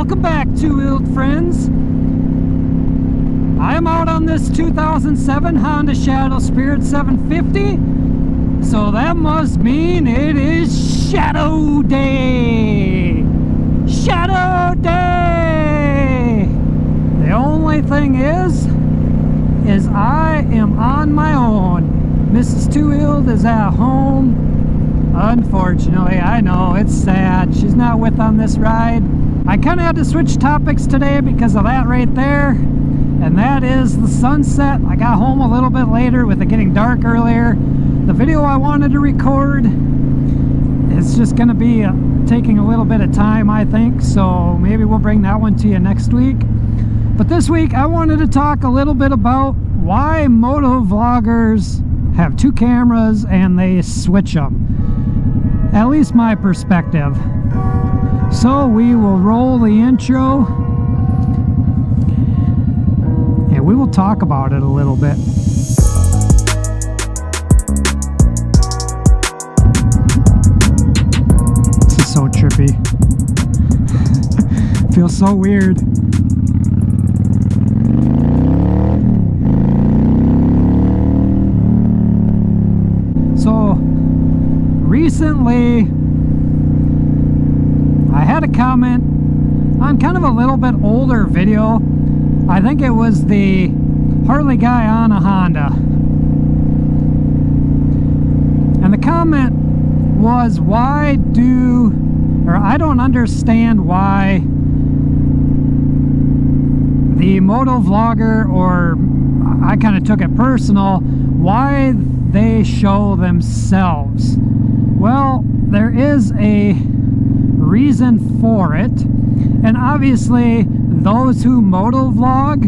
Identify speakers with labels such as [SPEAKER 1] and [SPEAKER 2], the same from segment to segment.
[SPEAKER 1] Welcome back, two-wheeled friends. I am out on this 2007 Honda Shadow Spirit 750, so that must mean it is Shadow Day! Shadow Day! The only thing is I am on my own. Mrs.TWOWHEELD is at home. Unfortunately, I know, it's sad. She's not with on this ride. I kind of had to switch topics today because of that right there, and that is the sunset. I got home a little bit later with it getting dark earlier. The video I wanted to record is just going to be taking a little bit of time, I think, so maybe we'll bring that one to you next week. But this week I wanted to talk a little bit about why motovloggers have two cameras and they switch them. At least my perspective. So we will roll the intro and we will talk about it a little bit. This is so trippy. Feels so weird. So recently I had a comment on kind of a little bit older video. I think it was the Harley guy on a Honda. And the comment was, I don't understand why the motovlogger, or I kind of took it personal, why they show themselves. Well, there is a reason for it, and obviously those who motovlog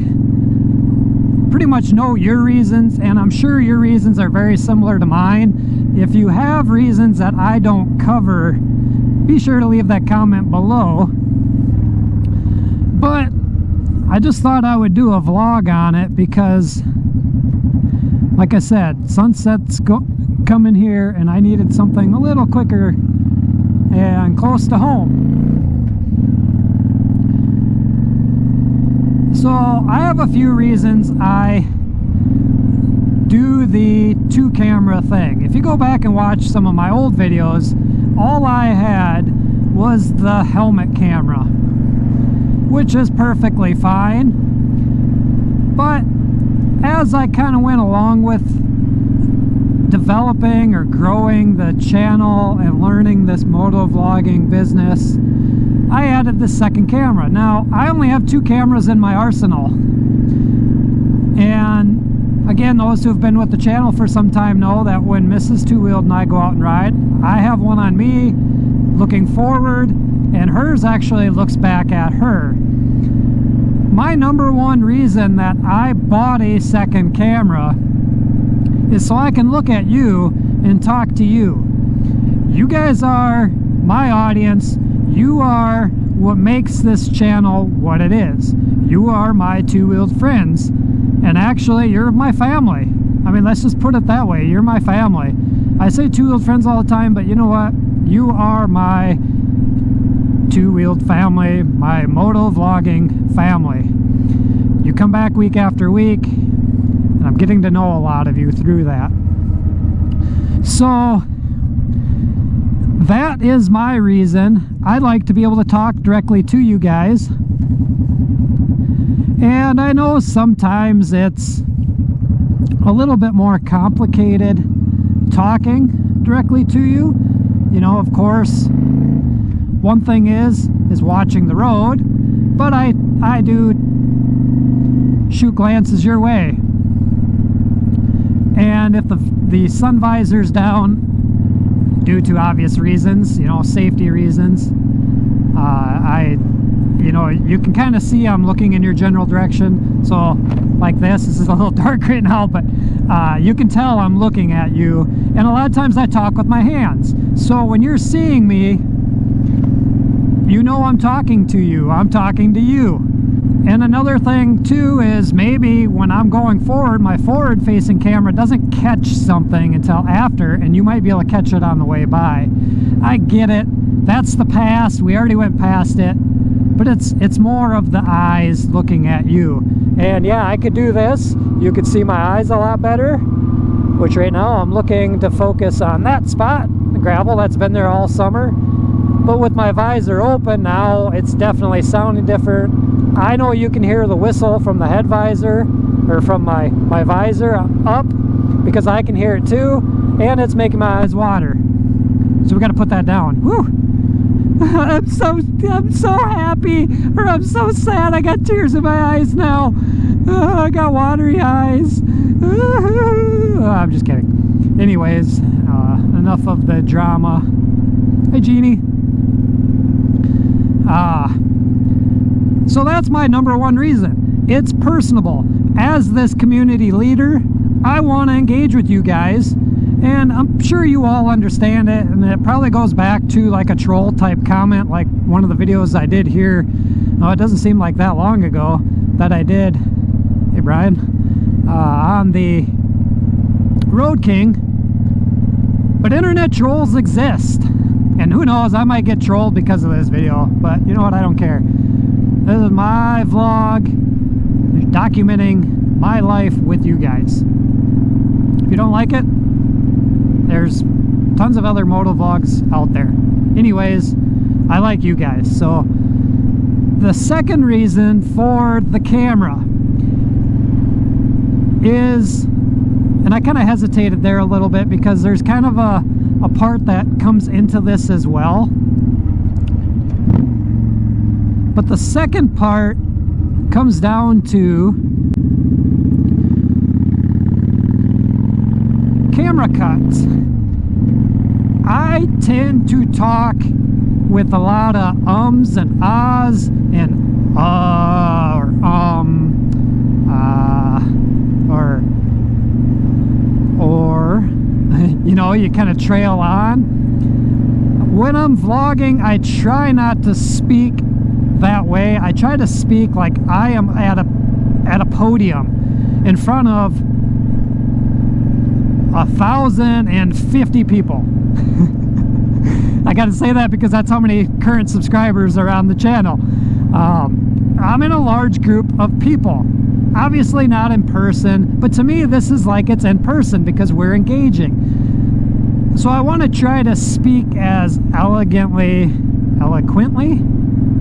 [SPEAKER 1] pretty much know your reasons, and I'm sure your reasons are very similar to mine. If you have reasons that I don't cover, be sure to leave that comment below. But I just thought I would do a vlog on it because, like I said, sunset's coming here and I needed something a little quicker and close to home. So I have a few reasons I do the two camera thing. If you go back and watch some of my old videos, all I had was the helmet camera, which is perfectly fine. But as I kind of went along with developing or growing the channel and learning this motovlogging business, I added the second camera. Now, I only have two cameras in my arsenal. And again, those who have been with the channel for some time know that when Mrs.TWOWHEELD and I go out and ride, I have one on me looking forward, and hers actually looks back at her. My number one reason that I bought a second camera is so I can look at you and talk to you. You guys are my audience. You are what makes this channel what it is. You are my two-wheeled friends, and actually you're my family. I mean, let's just put it that way. You're my family. I say two-wheeled friends all the time, but you know what? You are my two-wheeled family, my motovlogging family. You come back week after week, and I'm getting to know a lot of you through that. So that is my reason. I like to be able to talk directly to you guys. And I know sometimes it's a little bit more complicated talking directly to you. You know, of course, one thing is watching the road, but I do shoot glances your way. And if the sun visor's down, due to obvious reasons, you know, safety reasons, you know, you can kind of see I'm looking in your general direction. So like this is a little dark right now, but you can tell I'm looking at you. And a lot of times I talk with my hands. So when you're seeing me, you know I'm talking to you. I'm talking to you. And another thing too is maybe when I'm going forward, my forward facing camera doesn't catch something until after, and you might be able to catch it on the way by. I get it. That's the past. We already went past it. but it's more of the eyes looking at you. And yeah, I could do this. You could see my eyes a lot better, which right now I'm looking to focus on that spot, the gravel that's been there all summer. But with my visor open now, it's definitely sounding different. I know you can hear the whistle from the head visor, or from my visor up, because I can hear it too, and it's making my eyes water. So we got to put that down. Woo! I'm so happy, or I'm so sad. I got tears in my eyes now. I got watery eyes. I'm just kidding. Anyways, enough of the drama. Hey, Jeannie. So that's my number one reason. It's personable. As this community leader, I want to engage with you guys, and I'm sure you all understand it, and it probably goes back to like a troll type comment, like one of the videos I did here. Oh, it doesn't seem like that long ago that I did, hey Brian, on the Road King. But internet trolls exist, and who knows, I might get trolled because of this video, but you know what, I don't care. This is my vlog documenting my life with you guys. If you don't like it, there's tons of other motovlogs out there. Anyways, I like you guys. So the second reason for the camera is, and I kind of hesitated there a little bit because there's kind of a part that comes into this as well. But the second part comes down to camera cuts. I tend to talk with a lot of ums and ahs and or you know, you kind of trail on. When I'm vlogging, I try not to speak that way. I try to speak like I am at a podium in front of 1,050 people. I gotta say that because that's how many current subscribers are on the channel. I'm in a large group of people, obviously not in person, but to me this is like it's in person because we're engaging. So I want to try to speak as elegantly,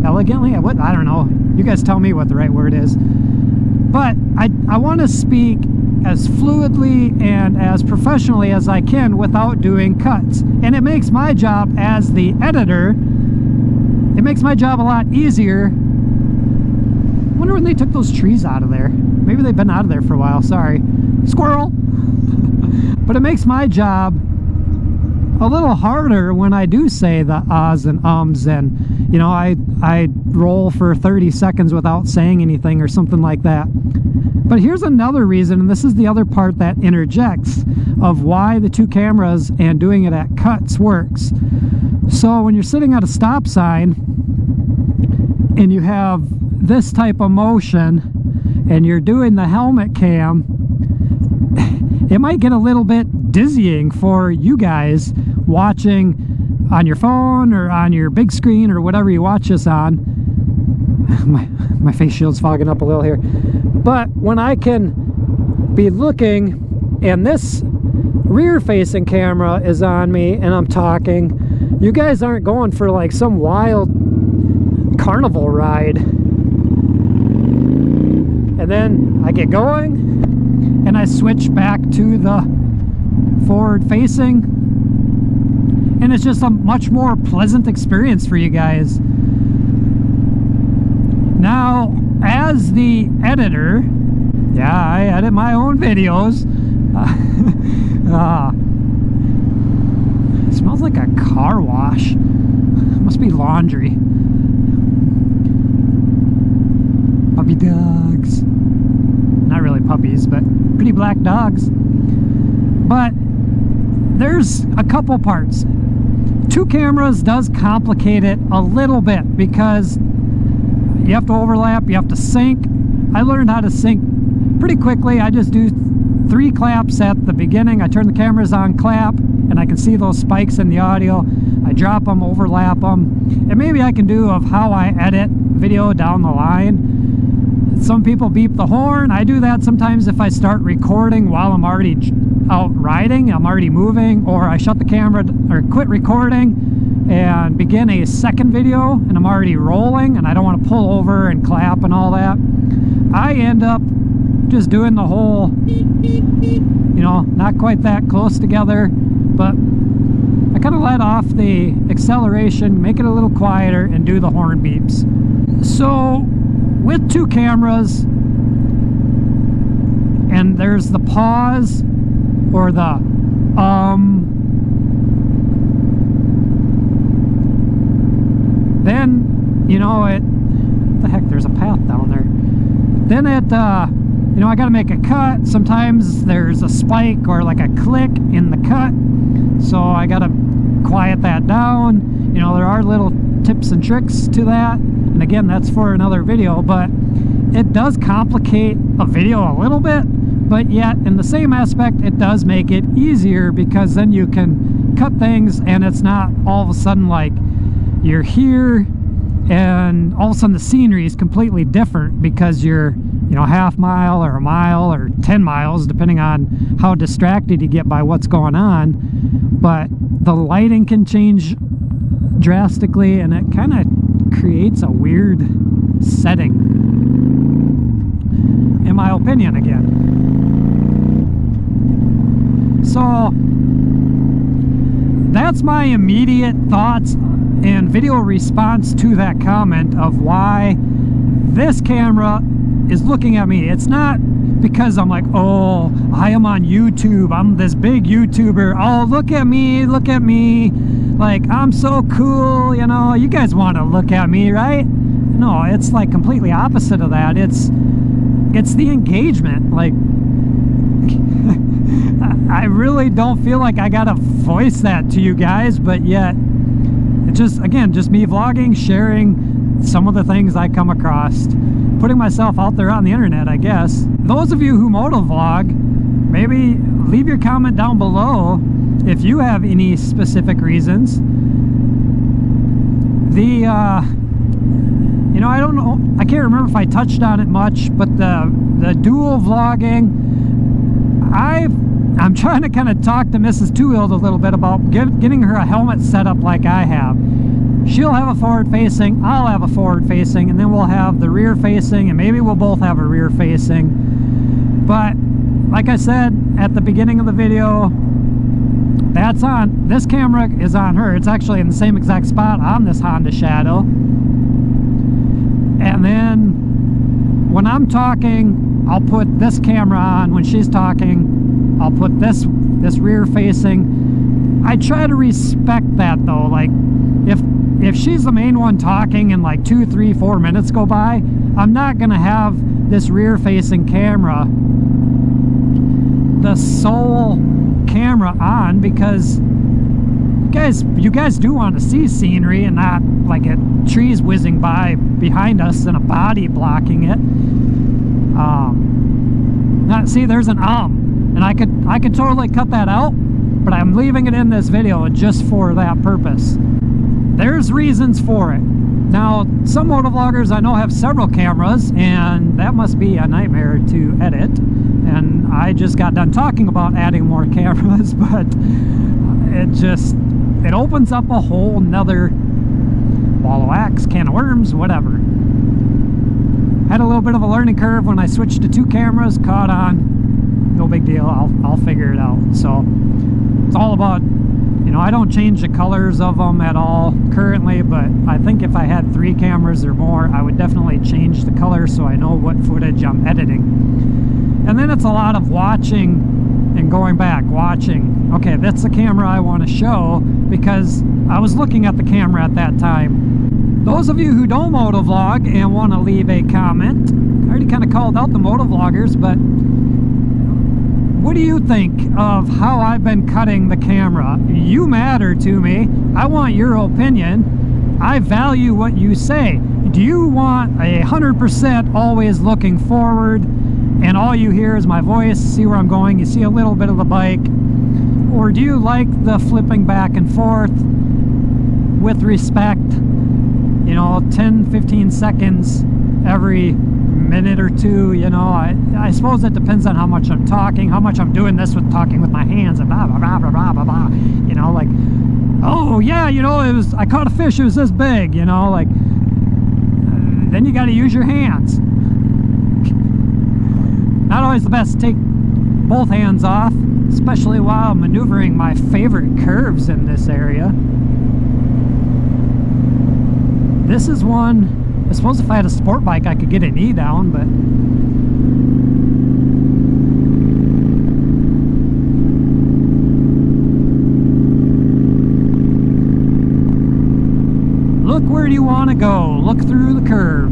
[SPEAKER 1] what, I don't know, you guys tell me what the right word is, but I want to speak as fluidly and as professionally as I can without doing cuts. And it makes my job as the editor, it makes my job a lot easier. I wonder when they took those trees out of there. Maybe they've been out of there for a while, sorry. Squirrel! But it makes my job a little harder when I do say the ahs and ums, and you know, I roll for 30 seconds without saying anything or something like that. But here's another reason, and this is the other part that interjects of why the two cameras and doing it at cuts works. So when you're sitting at a stop sign and you have this type of motion and you're doing the helmet cam, it might get a little bit dizzying for you guys watching on your phone or on your big screen or whatever you watch this on. My face shield's fogging up a little here. But when I can be looking and this rear facing camera is on me and I'm talking, you guys aren't going for like some wild carnival ride. And then I get going and I switch back to the forward facing, and it's just a much more pleasant experience for you guys. Now, as the editor, yeah, I edit my own videos. It smells like a car wash. Must be laundry. Puppy dogs. Not really puppies, but pretty black dogs. But there's a couple parts. Two cameras does complicate it a little bit because you have to overlap, you have to sync. I learned how to sync pretty quickly. I just do 3 claps at the beginning. I turn the cameras on, clap, and I can see those spikes in the audio. I drop them, overlap them, and maybe I can do of how I edit video down the line. Some people beep the horn. I do that sometimes if I start recording while I'm already out riding, I'm already moving, or I shut the camera or quit recording and begin a second video and I'm already rolling and I don't want to pull over and clap and all that. I end up just doing the whole, you know, not quite that close together, but I kind of let off the acceleration, make it a little quieter, and do the horn beeps. So with two cameras, and there's the pause or the then, you know, what the heck, there's a path down there. Then it, you know, I got to make a cut. Sometimes there's a spike or like a click in the cut, so I got to quiet that down. You know, there are little tips and tricks to that, and again, that's for another video, but it does complicate a video a little bit, but yet in the same aspect it does make it easier, because then you can cut things and it's not all of a sudden like you're here and all of a sudden the scenery is completely different because you're, you know, half mile or a mile or 10 miles depending on how distracted you get by what's going on. But the lighting can change drastically and it kind of creates a weird setting, in my opinion, again. So that's my immediate thoughts and video response to that comment of why this camera is looking at me. It's not because I'm like, oh, I am on YouTube, I'm this big YouTuber, oh, look at me, like I'm so cool, you know, you guys want to look at me, right? No, it's like completely opposite of that. It's the engagement. Like I really don't feel like I gotta voice that to you guys, but yet it's just, again, just me vlogging, sharing some of the things I come across, putting myself out there on the internet, I guess. Those of you who motovlog, maybe leave your comment down below if you have any specific reasons. The you know, I don't know, I can't remember if I touched on it much, but the dual vlogging, I'm trying to kind of talk to Mrs.TWOWHEELD a little bit about getting her a helmet set up like I have. She'll have a forward facing, I'll have a forward facing, and then we'll have the rear facing, and maybe we'll both have a rear facing. But like I said at the beginning of the video, that's on, this camera is on her. It's actually in the same exact spot on this Honda Shadow. And then when I'm talking, I'll put this camera on. When she's talking, I'll put this rear facing. I try to respect that though. Like if she's the main one talking and like 2, 3, 4 minutes go by, I'm not gonna have this rear facing camera, the sole camera on, because you guys do want to see scenery and not like trees whizzing by behind us and a body blocking it. See, there's an and I could totally cut that out, but I'm leaving it in this video just for that purpose. There's reasons for it. Now, some motovloggers I know have several cameras, and that must be a nightmare to edit. And I just got done talking about adding more cameras, but it opens up a whole nother ball of wax, can of worms, whatever. Had a little bit of a learning curve when I switched to 2 cameras, caught on. No big deal, I'll figure it out. So it's all about, you know, I don't change the colors of them at all currently, but I think if I had 3 cameras or more, I would definitely change the color so I know what footage I'm editing. And then it's a lot of watching and going back, watching. Okay, that's the camera I want to show because I was looking at the camera at that time. Those of you who don't motovlog and want to leave a comment, I already kind of called out the motovloggers, but what do you think of how I've been cutting the camera? You matter to me. I want your opinion. I value what you say. Do you want 100% always looking forward and all you hear is my voice, see where I'm going, you see a little bit of the bike? Or do you like the flipping back and forth with respect you know, 10-15 seconds every minute or two, you know. I suppose it depends on how much I'm talking, how much I'm doing this with talking with my hands and blah blah blah blah blah blah blah, you know, like, oh yeah, you know, I caught a fish, it was this big, you know, like, then you got to use your hands. Not always the best to take both hands off, especially while maneuvering my favorite curves in this area. This is one, I suppose if I had a sport bike I could get a knee down, but look, where do you want to go? Look through the curve.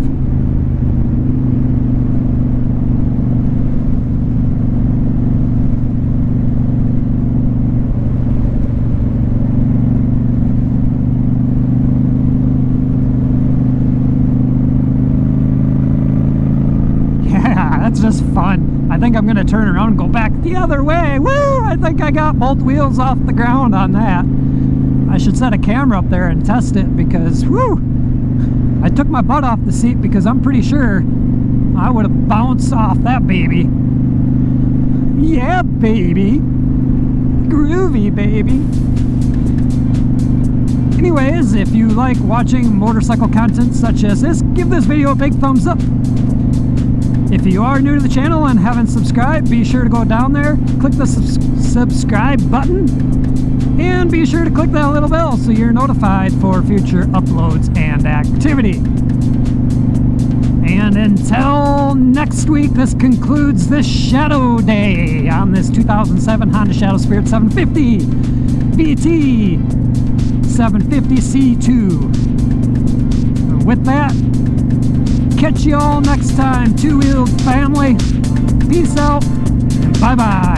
[SPEAKER 1] That's just fun. I think I'm going to turn around and go back the other way. Woo! I think I got both wheels off the ground on that. I should set a camera up there and test it because, whoo! I took my butt off the seat because I'm pretty sure I would have bounced off that baby. Yeah, baby. Groovy, baby. Anyways, if you like watching motorcycle content such as this, give this video a big thumbs up. If you are new to the channel and haven't subscribed, be sure to go down there, click the subscribe button, and be sure to click that little bell so you're notified for future uploads and activity. And until next week, this concludes this Shadow Day on this 2007 Honda Shadow Spirit 750 VT 750 C2. With that, catch you all next time, Two-Wheeled family. Peace out, and bye-bye.